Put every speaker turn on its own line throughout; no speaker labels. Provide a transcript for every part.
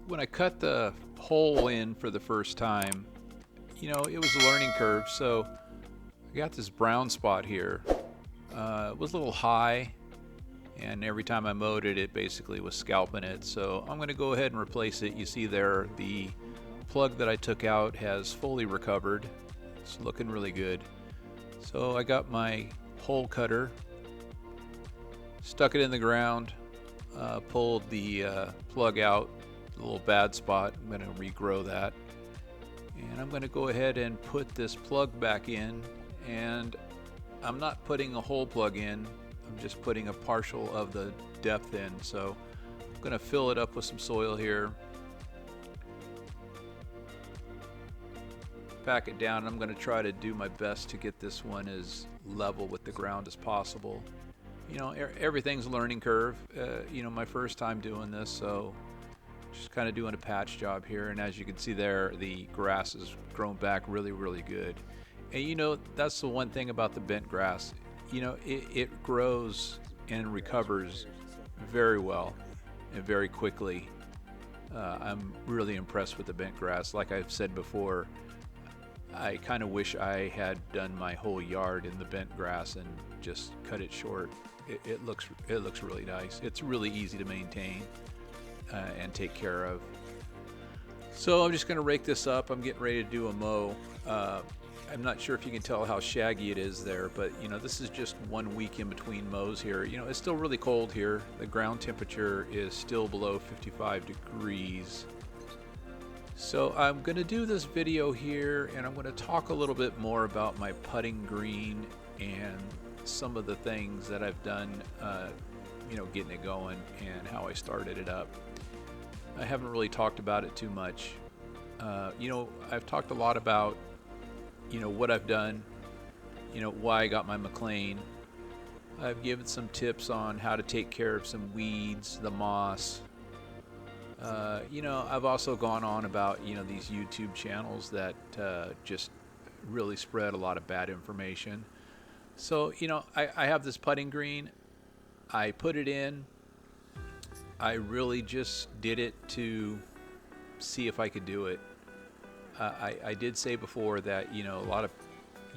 when I cut the hole in for the first time, it was a learning curve. So I got this brown spot here. It was a little high, and every time I mowed it, it basically was scalping it. So I'm going to go ahead and replace it. You see there, the plug that I took out has fully recovered. It's looking really good. So I got my hole cutter, stuck it in the ground, pulled the plug out, the little bad spot. I'm going to regrow that. And I'm going to go ahead and put this plug back in, and I'm not putting a whole plug in, I'm just putting a partial of the depth in. So I'm going to fill it up with some soil here, pack it down, and I'm going to try to do my best to get this one as level with the ground as possible. Everything's a learning curve. My first time doing this, so just kind of doing a patch job here. And as you can see there, the grass has grown back really, really good. And that's the one thing about the bent grass. It grows and recovers very well and very quickly. I'm really impressed with the bent grass. Like I've said before, I kind of wish I had done my whole yard in the bent grass and just cut it short. It looks really nice. It's really easy to maintain and take care of. So I'm just going to rake this up. I'm getting ready to do a mow. I'm not sure if you can tell how shaggy it is there, but this is just 1 week in between mows here. It's still really cold here. The ground temperature is still below 55 degrees. So I'm going to do this video here, and I'm going to talk a little bit more about my putting green and some of the things that I've done, getting it going and how I started it up. I haven't really talked about it too much. I've talked a lot about, what I've done, why I got my McLane. I've given some tips on how to take care of some weeds, the moss. I've also gone on about, these YouTube channels that just really spread a lot of bad information. So, I have this putting green. I put it in. I really just did it to see if I could do it. I did say before that, a lot of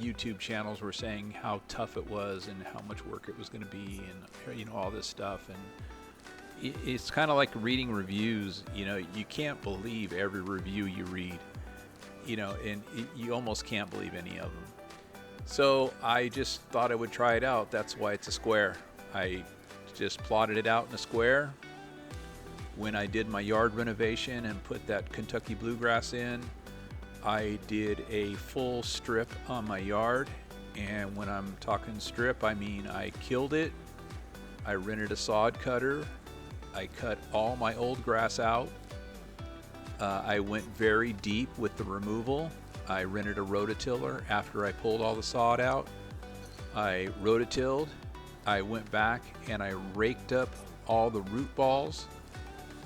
YouTube channels were saying how tough it was and how much work it was going to be and, all this stuff. And it's kind of like reading reviews. You can't believe every review you read, and you almost can't believe any of them. So I just thought I would try it out. That's why it's a square. I just plotted it out in a square. When I did my yard renovation and put that Kentucky bluegrass in, I did a full strip on my yard. And when I'm talking strip, I mean I killed it. I rented a sod cutter. I cut all my old grass out. I went very deep with the removal. I rented a rototiller after I pulled all the sod out. I rototilled. I went back and I raked up all the root balls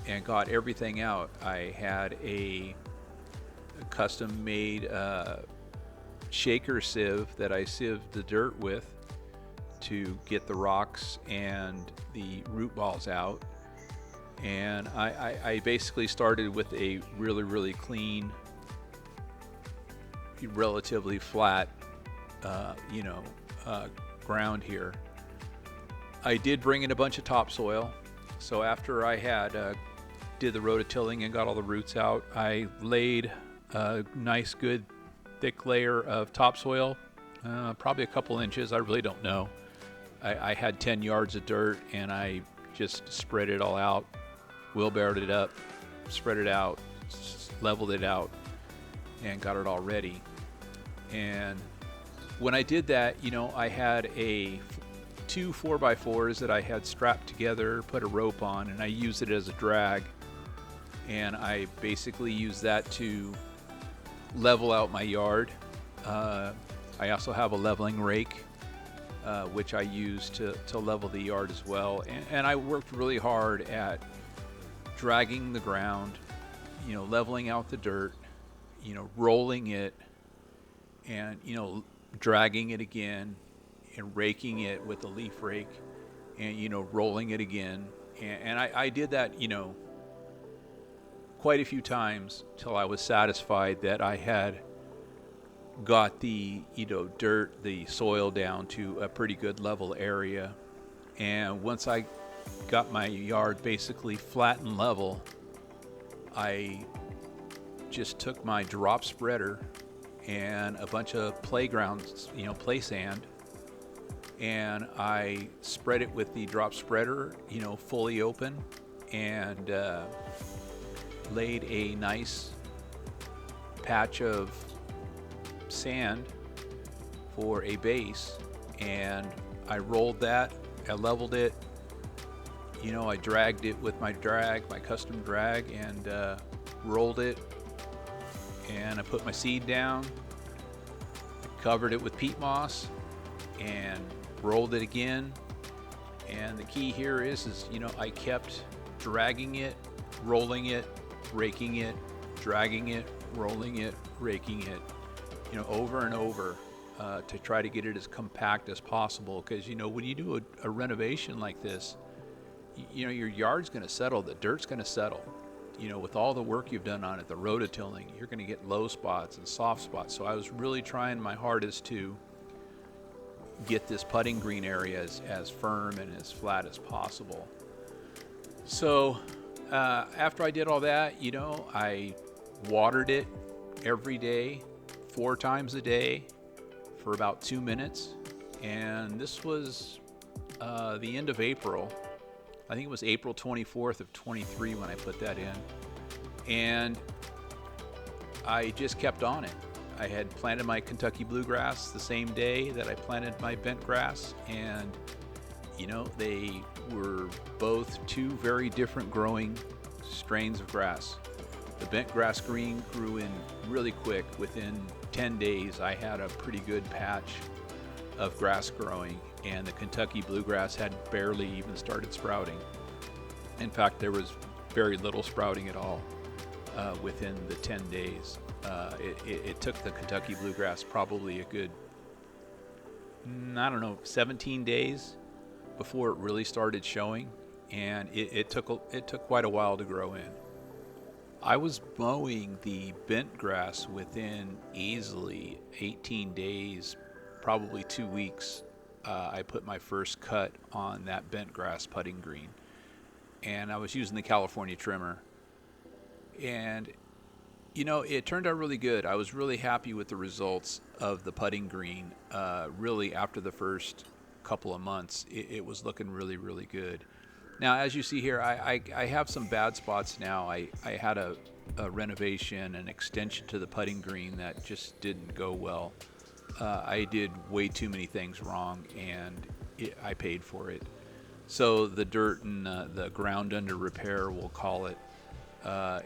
and got everything out. I had a custom made shaker sieve that I sieved the dirt with to get the rocks and the root balls out. And I basically started with a really, really clean, relatively flat, ground here. I did bring in a bunch of topsoil. So after I had did the rototilling and got all the roots out, I laid a nice, good, thick layer of topsoil, probably a couple inches. I really don't know. I had 10 yards of dirt, and I just spread it all out, wheelbarrowed it up, spread it out, leveled it out, and got it all ready. And when I did that, I had two 4x4s that I had strapped together, put a rope on, and I used it as a drag. And I basically used that to level out my yard. I also have a leveling rake, which I use to level the yard as well. And I worked really hard at dragging the ground, leveling out the dirt, rolling it, and, dragging it again and raking it with a leaf rake and, rolling it again. And I did that, quite a few times till I was satisfied that I had got the dirt, the soil down to a pretty good level area. And once I got my yard basically flat and level, I just took my drop spreader and a bunch of playgrounds, play sand, and I spread it with the drop spreader, fully open, and laid a nice patch of sand for a base, and I rolled that, I leveled it, I dragged it with my custom drag, and rolled it, and I put my seed down, covered it with peat moss, and rolled it again. And the key here is I kept dragging it, rolling it, raking it, dragging it, rolling it, raking it, over and over, to try to get it as compact as possible. Because when you do a renovation like this, your yard's going to settle, the dirt's going to settle. With all the work you've done on it, the rototilling, you're going to get low spots and soft spots. So I was really trying my hardest to get this putting green area as firm and as flat as possible. So after I did all that, I watered it every day, 4 times a day for about 2 minutes. And this was the end of April. I think it was April 24th of 23 when I put that in. And I just kept on it. I had planted my Kentucky bluegrass the same day that I planted my bent grass, and they were both 2 very different growing strains of grass. The bent grass green grew in really quick. Within 10 days I had a pretty good patch of grass growing, and the Kentucky bluegrass had barely even started sprouting. In fact, there was very little sprouting at all within the 10 days. It took the Kentucky bluegrass probably a good, 17 days before it really started showing, and it took quite a while to grow in. I was mowing the bent grass within easily 18 days, probably 2 weeks. I put my first cut on that bent grass putting green, and I was using the California trimmer, and it turned out really good. I was really happy with the results of the putting green. Really, after the first couple of months, it was looking really, really good. Now, as you see here, I have some bad spots now. I had a renovation, an extension to the putting green that just didn't go well. I did way too many things wrong, and I paid for it. So the dirt and the ground under repair, we'll call it,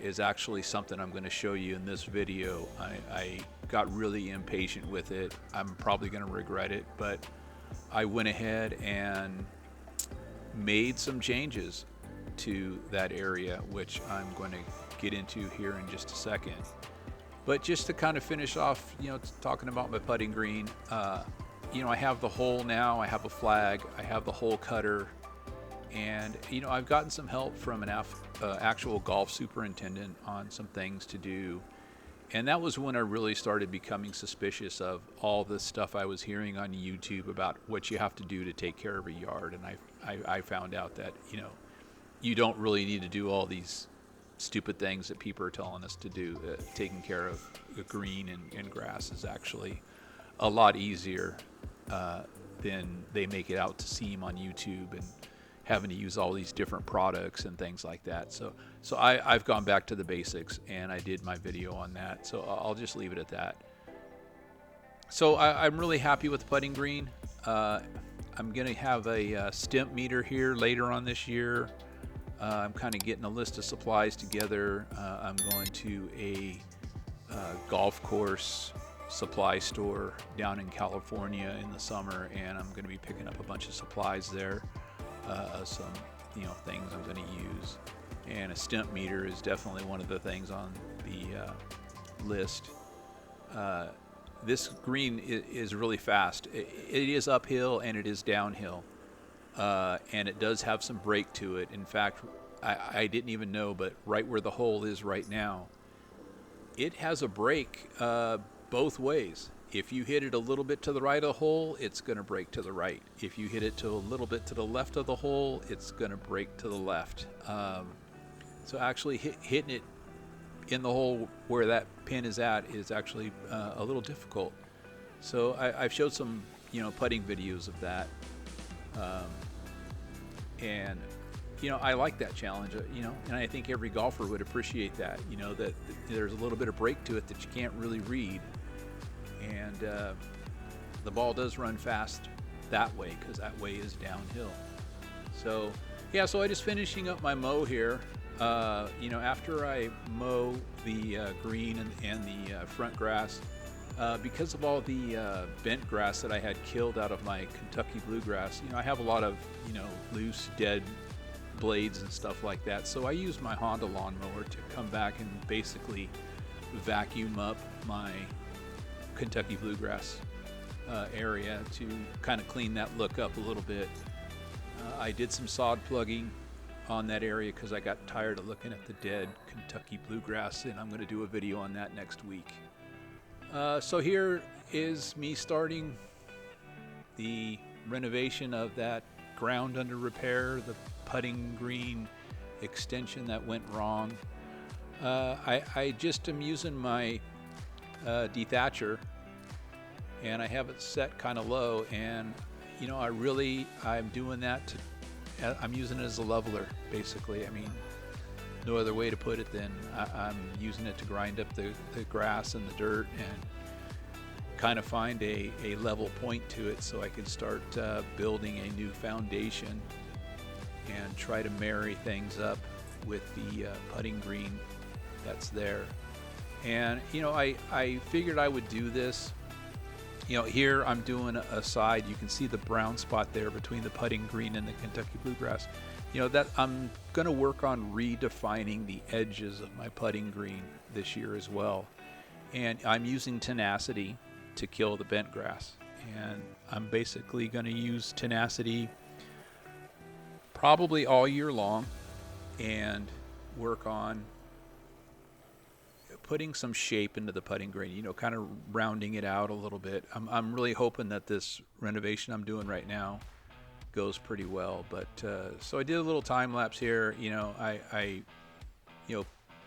is actually something I'm going to show you in this video. I got really impatient with it. I'm probably going to regret it, but I went ahead and made some changes to that area, which I'm going to get into here in just a second. But just to kind of finish off, talking about my putting green, I have the hole now, I have a flag, I have the hole cutter, and I've gotten some help from an actual golf superintendent on some things to do. And that was when I really started becoming suspicious of all the stuff I was hearing on YouTube about what you have to do to take care of a yard. And I found out that, you don't really need to do all these stupid things that people are telling us to do. Taking care of the green and grass is actually a lot easier than they make it out to seem on YouTube, and having to use all these different products and things like that. So I've gone back to the basics, and I did my video on that. So I'll just leave it at that. So I'm really happy with the putting green. I'm going to have a stimp meter here later on this year. I'm kind of getting a list of supplies together. I'm going to a golf course supply store down in California in the summer, and I'm going to be picking up a bunch of supplies there. Some things I'm going to use, and a stimp meter is definitely one of the things on the list. This green is really fast. It is uphill and it is downhill, and it does have some break to it. In fact, I didn't even know, but right where the hole is right now, it has a break both ways. If you hit it a little bit to the right of the hole, it's going to break to the right. If you hit it to a little bit to the left of the hole, it's going to break to the left. So actually hitting it in the hole where that pin is at is actually a little difficult. So I've showed some, putting videos of that. And I like that challenge, and I think every golfer would appreciate that, that there's a little bit of break to it that you can't really read. And the ball does run fast that way, because that way is downhill. So, yeah, so I just finishing up my mow here. After I mow the green and the front grass, because of all the bent grass that I had killed out of my Kentucky bluegrass, I have a lot of, loose, dead blades and stuff like that. So I use my Honda lawnmower to come back and basically vacuum up my Kentucky bluegrass area to kind of clean that look up a little bit. I did some sod plugging on that area because I got tired of looking at the dead Kentucky bluegrass, and I'm going to do a video on that next week. So here is me starting the renovation of that ground under repair, the putting green extension that went wrong. I just am using my dethatcher, and I have it set kind of low, and I'm doing that I'm using it as a leveler, basically. I mean, no other way to put it than I'm using it to grind up the grass and the dirt and kind of find a level point to it, so I can start building a new foundation and try to marry things up with the putting green that's there. And I figured I would do this. Here I'm doing a side. You can see the brown spot there between the putting green and the Kentucky bluegrass. That I'm going to work on redefining the edges of my putting green this year as well. And I'm using tenacity to kill the bent grass. And I'm basically going to use tenacity probably all year long and work on putting some shape into the putting green, kind of rounding it out a little bit. I'm really hoping that this renovation I'm doing right now goes pretty well. But so I did a little time lapse here. I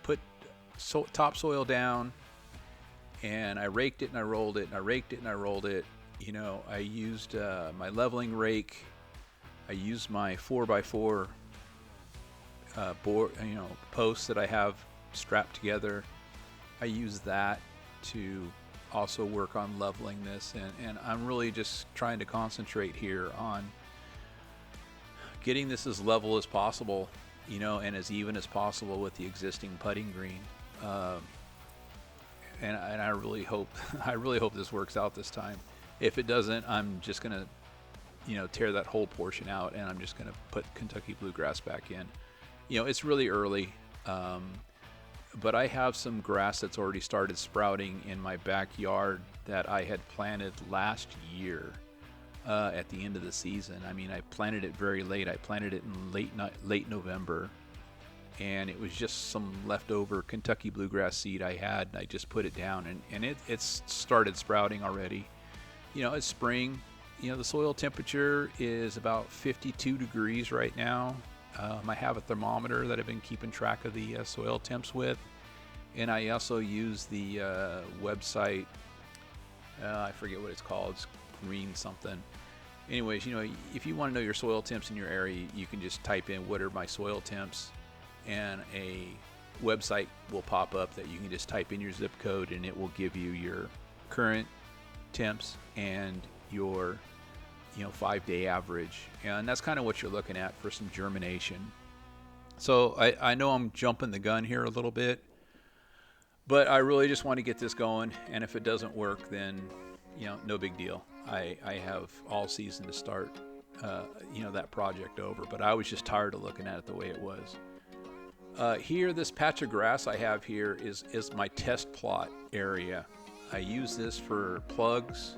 put topsoil down, and I raked it and I rolled it, and I raked it and I rolled it. I used my leveling rake. I used my 4x4 board, posts that I have strapped together. I use that to also work on leveling this, and I'm really just trying to concentrate here on getting this as level as possible, and as even as possible with the existing putting green. And I really hope this works out this time. If it doesn't, I'm just gonna tear that whole portion out, and I'm just gonna put Kentucky bluegrass back in. It's really early. But I have some grass that's already started sprouting in my backyard that I had planted last year at the end of the season. I mean, I planted it very late. I planted it in late November, and it was just some leftover Kentucky bluegrass seed I had, and I just put it down, and it's started sprouting already. It's spring. The soil temperature is about 52 degrees right now. I have a thermometer that I've been keeping track of the soil temps with, and I also use the website. I forget what it's called. It's green something. Anyways, if you want to know your soil temps in your area, you can just type in what are my soil temps, and a website will pop up that you can just type in your zip code, and it will give you your current temps and your 5-day average, and that's kind of what you're looking at for some germination. So I know I'm jumping the gun here a little bit, but I really just want to get this going, and if it doesn't work, then no big deal. I have all season to start that project over, but I was just tired of looking at it the way it was. Here, this patch of grass I have here is my test plot area. I use this for plugs,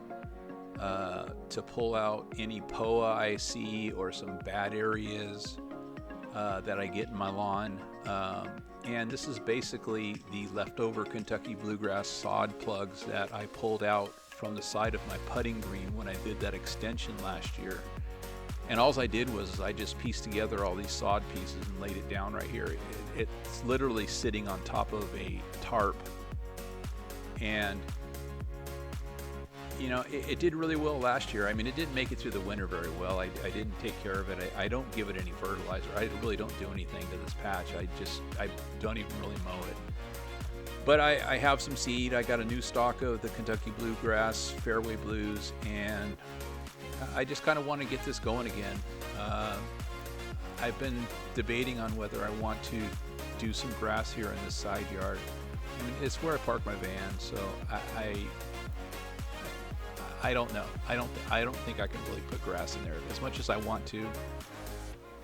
to pull out any POA I see or some bad areas. that I get in my lawn. And this is basically the leftover Kentucky bluegrass sod plugs that I pulled out from the side of my putting green when I did that extension last year. And all I did was I just pieced together all these sod pieces and laid it down right here. It's literally sitting on top of a tarp. And you know, it did really well last year. I mean, it didn't make it through the winter very well. I didn't take care of it. I don't give it any fertilizer. I really don't do anything to this patch. I don't even really mow it. But I have some seed. I got a new stock of the Kentucky Bluegrass Fairway Blues, and I just kind of want to get this going again. I've been debating on whether I want to do some grass here in this side yard. I mean, it's where I park my van, so I don't know. I don't think I can really put grass in there as much as I want to.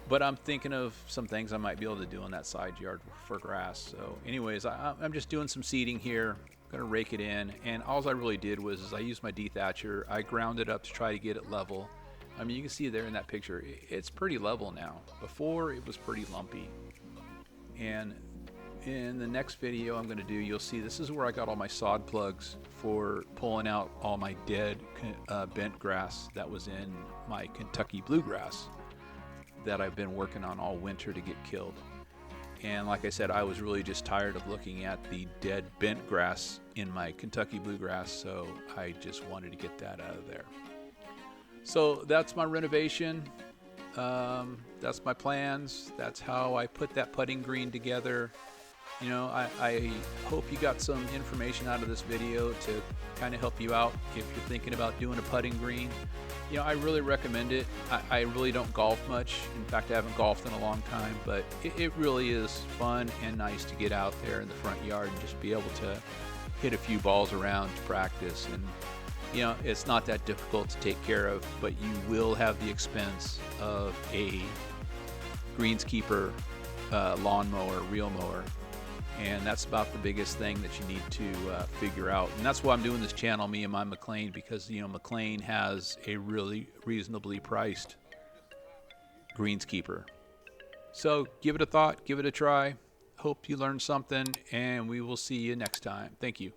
But I'm thinking of some things I might be able to do in that side yard for grass. So anyways, I'm just doing some seeding here. I'm gonna rake it in, and all I really did was I used my dethatcher. I ground it up to try to get it level. I mean, you can see there in that picture, it's pretty level now. Before, it was pretty lumpy. And in the next video I'm going to do, you'll see this is where I got all my sod plugs for pulling out all my dead bent grass that was in my Kentucky bluegrass that I've been working on all winter to get killed. And like I said, I was really just tired of looking at the dead bent grass in my Kentucky bluegrass, so I just wanted to get that out of there. So that's my renovation. That's my plans. That's how I put that putting green together. You know, I hope you got some information out of this video to kind of help you out if you're thinking about doing a putting green. You know, I really recommend it. I really don't golf much. In fact, I haven't golfed in a long time, but it really is fun and nice to get out there in the front yard and just be able to hit a few balls around to practice. And, you know, it's not that difficult to take care of, but you will have the expense of a greenskeeper lawnmower, reel mower. And that's about the biggest thing that you need to figure out. And that's why I'm doing this channel, me and my McLane, because, you know, McLane has a really reasonably priced greenskeeper. So give it a thought, give it a try. Hope you learned something, and we will see you next time. Thank you.